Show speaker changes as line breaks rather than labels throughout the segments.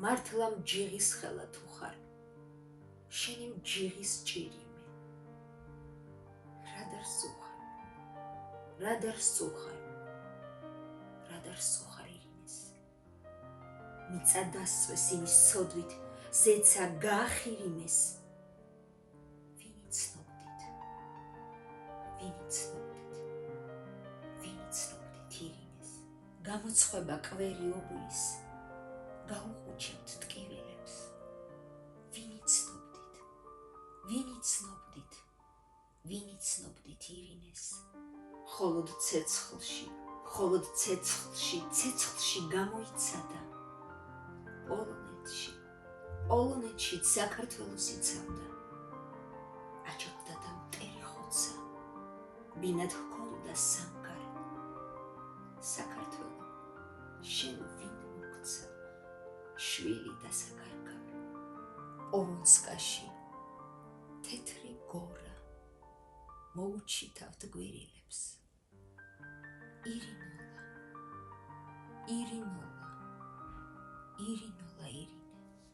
მართლა მჯიღის ხელა თუ ხარ, შენი მჯიღის ჭირიმე. რა დასწუხარ ირინეს. მიწა დასწვეს იმის სოდვით, ზეცა გაახირიმეს. ვინ იცნობდით ირინეს. გამოცხება კვერი ობლის, გაუყუჩებთ ტკივილებს. ვინ იცნობდით ირინეს. მხოლოდ ცეცხლში გამოიცადა. პოლონეთშიც საქართველოს იცავდა. აჯობდა და მტერი ხოცა, ბინად ჰქონდა სამგარი. საქართველო, შენ ვინ მოგცა, შვილი და საკარგავი. ორონსკაში თეთრი გორა მოუჩითავთ გვირილებს. ირინოლა,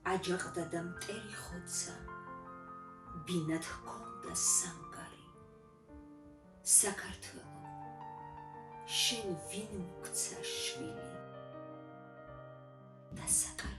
აჯაღდა და მტერი ხოცა, ბინად ჰქონდა სამგარი. საქართველო, შენ ვინ მოგცა შვილი და საკარგავი.